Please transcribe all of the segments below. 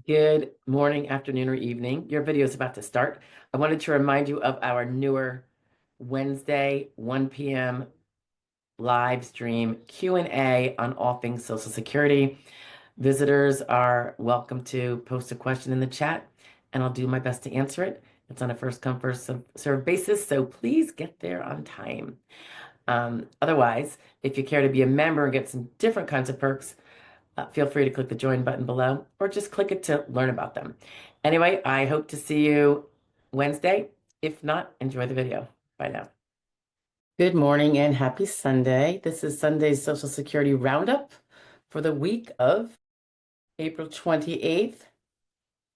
Good morning, afternoon, or evening. Your video is about to start. I wanted to remind you of our newer Wednesday, 1 p.m. live stream Q&A on all things Social Security. Visitors are welcome to post a question in the chat, and I'll do my best to answer it. It's on a first come, first serve basis, so please get there on time. Otherwise, if you care to be a member and get some different kinds of perks, feel free to click the join button below or just click it to learn about them. Anyway, I hope to see you Wednesday. If not, enjoy the video. Bye now. Good morning and happy Sunday. This is Sunday's Social Security Roundup for the week of April 28th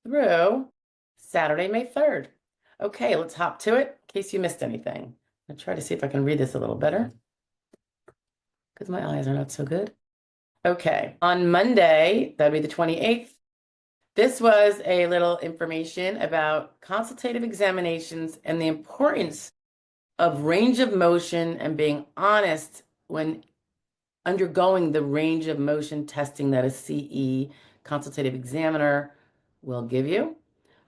through Saturday, May 3rd. Okay, let's hop to it in case you missed anything. I'll try to see if I can read this a little better because my eyes are not so good. Okay, on Monday, that'd be the 28th, this was a little information about consultative examinations and the importance of range of motion and being honest when undergoing the range of motion testing that a CE, consultative examiner, will give you.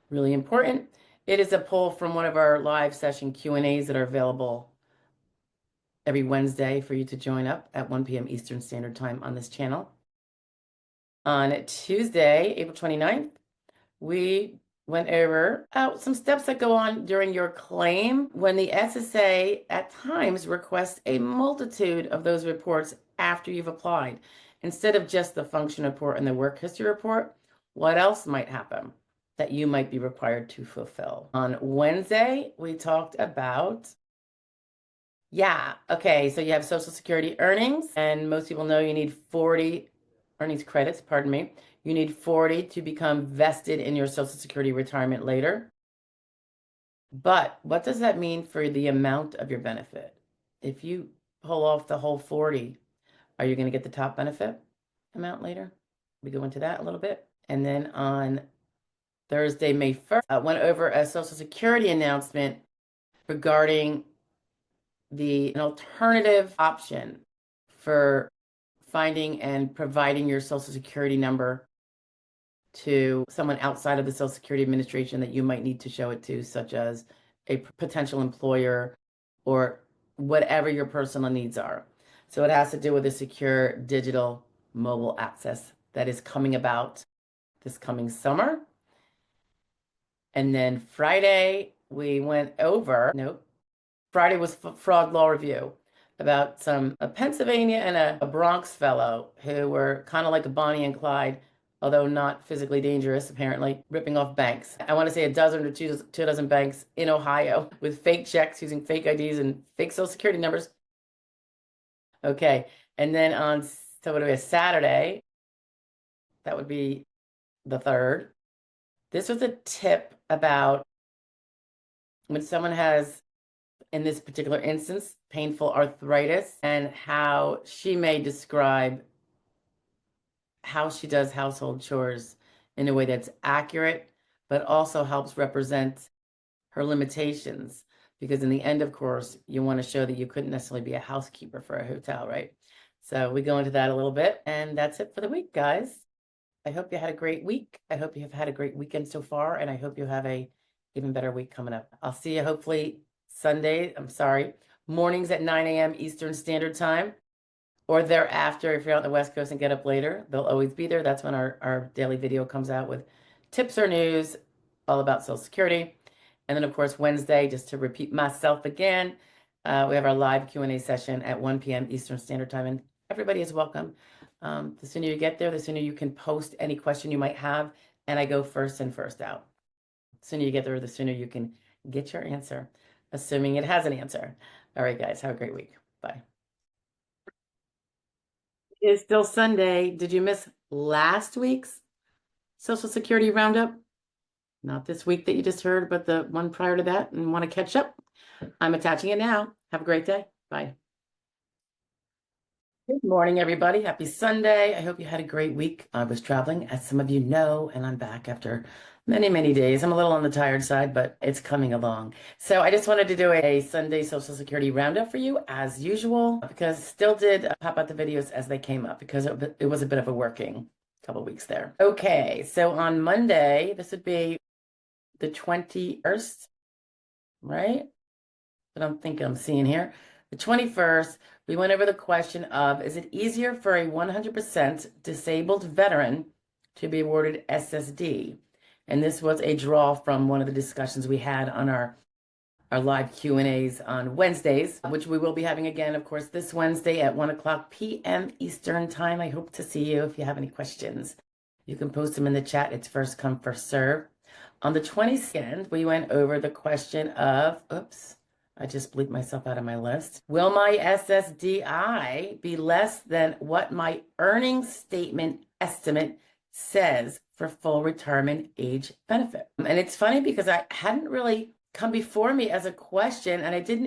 Really important. It is a poll from one of our live session Q&As that are available every Wednesday for you to join up at 1 p.m. Eastern Standard Time on this channel. On Tuesday, April 29th, we went over some steps that go on during your claim when the SSA at times requests a multitude of those reports after you've applied. Instead of just the function report and the work history report, what else might happen that you might be required to fulfill? On Wednesday, we talked about so you have Social Security earnings, and most people know you need 40 earnings credits, pardon me. You need 40 to become vested in your Social Security retirement later. But what does that mean for the amount of your benefit? If you pull off the whole 40, are you going to get the top benefit amount later? We go into that a little bit. And then on Thursday, May 1st, I went over a Social Security announcement regarding an alternative option for finding and providing your Social Security number to someone outside of the Social Security Administration that you might need to show it to, such as a potential employer or whatever your personal needs are. So it has to do with a secure digital mobile access that is coming about this coming summer. And then Friday, we went over, Friday was fraud law review about a Pennsylvania and a Bronx fellow who were kind of like a Bonnie and Clyde, although not physically dangerous, apparently, ripping off banks. I want to say a dozen or two dozen banks in Ohio with fake checks using fake IDs and fake Social Security numbers. Okay, and then Saturday, that would be the 3rd. This was a tip about when someone has, in this particular instance, painful arthritis, and how she may describe how she does household chores in a way that's accurate, but also helps represent her limitations. Because in the end, of course, you want to show that you couldn't necessarily be a housekeeper for a hotel, right? So we go into that a little bit, and that's it for the week, guys. I hope you had a great week. I hope you have had a great weekend so far, and I hope you have a even better week coming up. I'll see you hopefully mornings at 9 a.m. Eastern Standard Time, or thereafter if you're on the West Coast and get up later. They'll always be there. That's when our daily video comes out with tips or news all about Social Security. And then, of course, Wednesday, just to repeat myself again, we have our live Q&A session at 1 p.m. Eastern Standard Time, and everybody is welcome. The sooner you get there, the sooner you can post any question you might have, and I go first in, first out. The sooner you get there, the sooner you can get your answer, assuming it has an answer. All right, guys, have a great week. Bye. It's still Sunday. Did you miss last week's Social Security Roundup? Not this week that you just heard, but the one prior to that, and want to catch up? I'm attaching it now. Have a great day. Bye. Good morning, everybody. Happy Sunday. I hope you had a great week. I was traveling, as some of you know, and I'm back after many, many days. I'm a little on the tired side, but it's coming along. So I just wanted to do a Sunday Social Security Roundup for you, as usual, because still did pop out the videos as they came up, because it was a bit of a working couple weeks there. Okay, so on Monday, this would be the 21st, right? But I'm thinking I'm seeing here. The 21st, we went over the question of, is it easier for a 100% disabled veteran to be awarded SSD? And this was a draw from one of the discussions we had on our live Q&As on Wednesdays, which we will be having again, of course, this Wednesday at 1:00 p.m. Eastern Time. I hope to see you. If you have any questions, you can post them in the chat. It's first come, first serve. On the 22nd, we went over the question of, oops, I just bleeped myself out of my list. Will my SSDI be less than what my earnings statement estimate says for full retirement age benefit? And it's funny because I hadn't really come before me as a question, and I didn't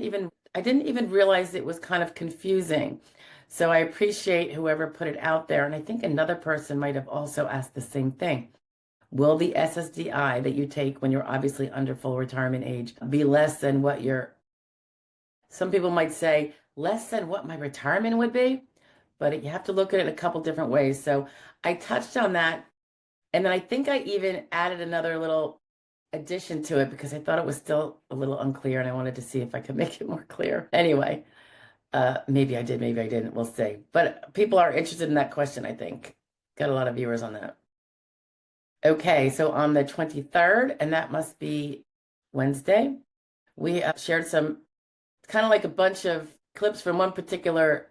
even realize it was kind of confusing. So I appreciate whoever put it out there, and I think another person might have also asked the same thing. Will the SSDI that you take when you're obviously under full retirement age be less than what some people might say, less than what my retirement would be? But you have to look at it in a couple different ways. So I touched on that, and then I think I even added another little addition to it because I thought it was still a little unclear and I wanted to see if I could make it more clear. Anyway, maybe I did, maybe I didn't, we'll see. But people are interested in that question, I think. Got a lot of viewers on that. Okay, so on the 23rd, and that must be Wednesday, we shared some kind of like a bunch of clips from one particular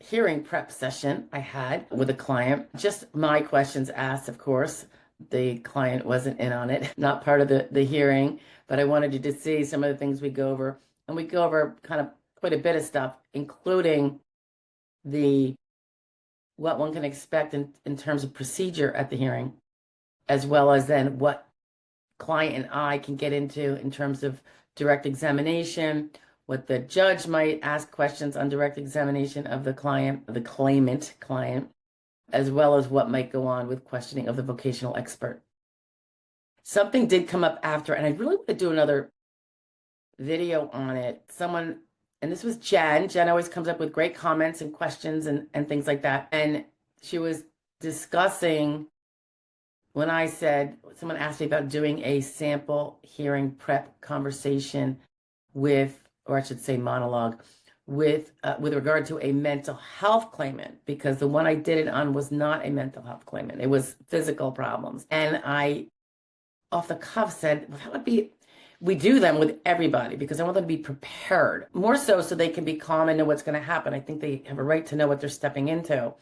hearing prep session I had with a client. Just my questions asked, of course. The client wasn't in on it, not part of the hearing, but I wanted you to see some of the things we go over. And we go over kind of quite a bit of stuff, including what one can expect in terms of procedure at the hearing, as well as then what client and I can get into in terms of direct examination, what the judge might ask questions on direct examination of the client, the claimant client, as well as what might go on with questioning of the vocational expert. Something did come up after, and I really want to do another video on it. Someone, and this was Jen. Jen always comes up with great comments and questions and things like that. And she was discussing when I said, someone asked me about doing a sample hearing prep conversation with, or I should say monologue, with regard to a mental health claimant, because the one I did it on was not a mental health claimant. It was physical problems. And I, off the cuff, said, well, that would be, we do them with everybody because I want them to be prepared, more so they can be calm and know what's going to happen. I think they have a right to know what they're stepping into.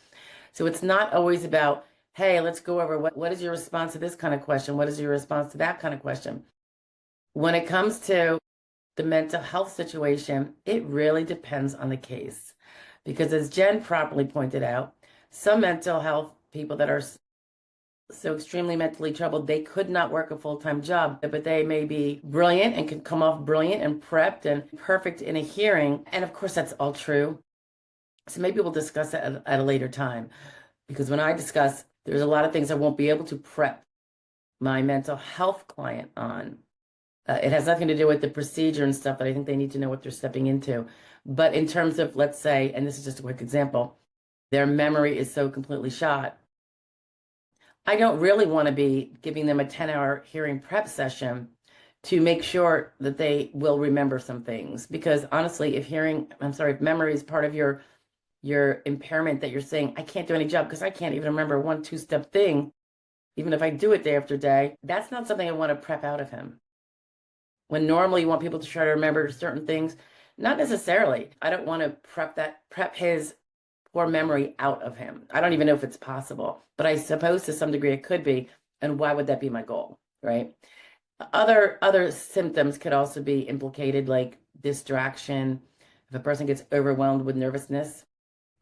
So it's not always about, hey, let's go over what is your response to this kind of question? What is your response to that kind of question? When it comes to the mental health situation, it really depends on the case. Because as Jen properly pointed out, some mental health people that are so extremely mentally troubled, they could not work a full-time job, but they may be brilliant and can come off brilliant and prepped and perfect in a hearing. And of course, that's all true. So maybe we'll discuss that at a later time. Because when I discuss, there's a lot of things I won't be able to prep my mental health client on. It has nothing to do with the procedure and stuff, but I think they need to know what they're stepping into. But in terms of, let's say, and this is just a quick example, their memory is so completely shot. I don't really want to be giving them a 10-hour hearing prep session to make sure that they will remember some things. Because honestly, if memory is part of your impairment that you're saying, I can't do any job because I can't even remember one two-step thing, even if I do it day after day, that's not something I want to prep out of him. When normally you want people to try to remember certain things, not necessarily. I don't want to prep his poor memory out of him. I don't even know if it's possible, but I suppose to some degree it could be. And why would that be my goal, right? Other symptoms could also be implicated, like distraction. If a person gets overwhelmed with nervousness,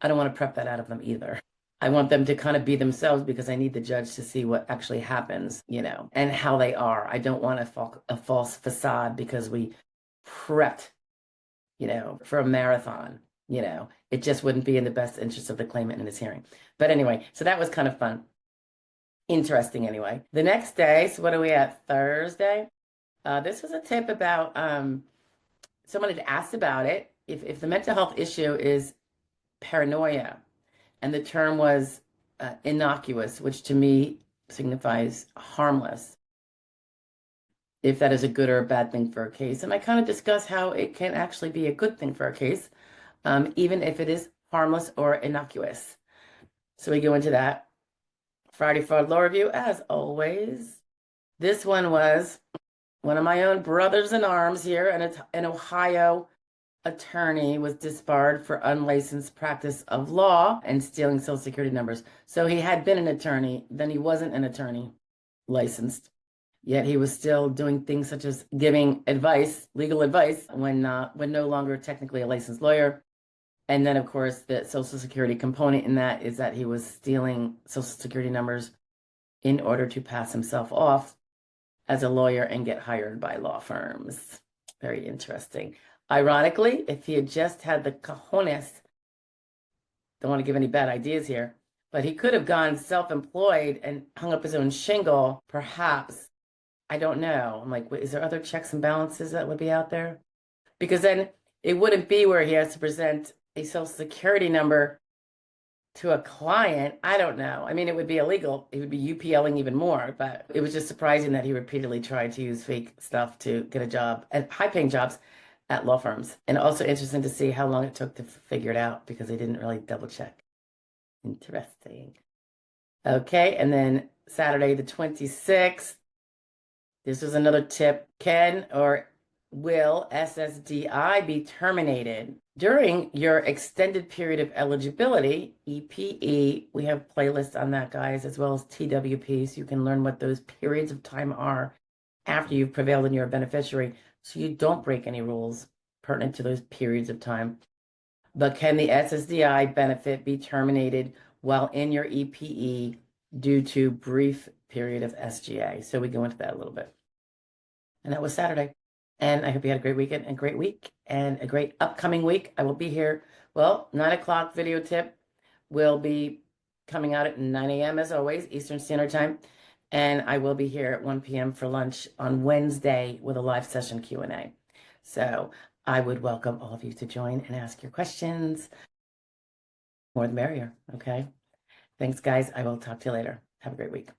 I don't want to prep that out of them either. I want them to kind of be themselves because I need the judge to see what actually happens, and how they are. I don't want a false facade because we prepped, for a marathon, It just wouldn't be in the best interest of the claimant in his hearing. But anyway, so that was kind of fun. Interesting anyway. The next day, so what are we at? Thursday? This was a tip about, someone had asked about it. If the mental health issue is paranoia, and the term was innocuous, which to me signifies harmless, if that is a good or a bad thing for a case. And I kind of discuss how it can actually be a good thing for a case, even if it is harmless or innocuous. So we go into that. Friday Fraud Law Review, as always. This one was one of my own brothers in arms here, an Ohio attorney was disbarred for unlicensed practice of law and stealing Social Security numbers. So he had been an attorney, then he wasn't an attorney licensed, yet he was still doing things such as giving advice, legal advice, when no longer technically a licensed lawyer. And then, of course, the Social Security component in that is that he was stealing Social Security numbers in order to pass himself off as a lawyer and get hired by law firms. Very interesting. Ironically, if he had just had the cojones, don't want to give any bad ideas here, but he could have gone self-employed and hung up his own shingle, perhaps. I don't know. I'm like, wait, is there other checks and balances that would be out there? Because then it wouldn't be where he has to present a Social Security number to a client. I don't know. I mean, it would be illegal. It would be UPLing even more, but it was just surprising that he repeatedly tried to use fake stuff to get a job at high-paying jobs at law firms. And also interesting to see how long it took to figure it out because they didn't really double check. Interesting. Okay, and then Saturday the 26th, this was another tip. Can or will SSDI be terminated? During your extended period of eligibility, EPE, we have playlists on that, guys, as well as TWP, so you can learn what those periods of time are after you've prevailed and you're a beneficiary, so you don't break any rules pertinent to those periods of time. But can the SSDI benefit be terminated while in your EPE due to brief period of SGA? So we go into that a little bit. And that was Saturday. And I hope you had a great weekend and great week and a great upcoming week. I will be here. Well, 9 o'clock video tip will be coming out at 9 a.m. as always, Eastern Standard Time. And I will be here at 1 p.m. for lunch on Wednesday with a live session Q&A. So I would welcome all of you to join and ask your questions. More the merrier, okay? Thanks, guys. I will talk to you later. Have a great week.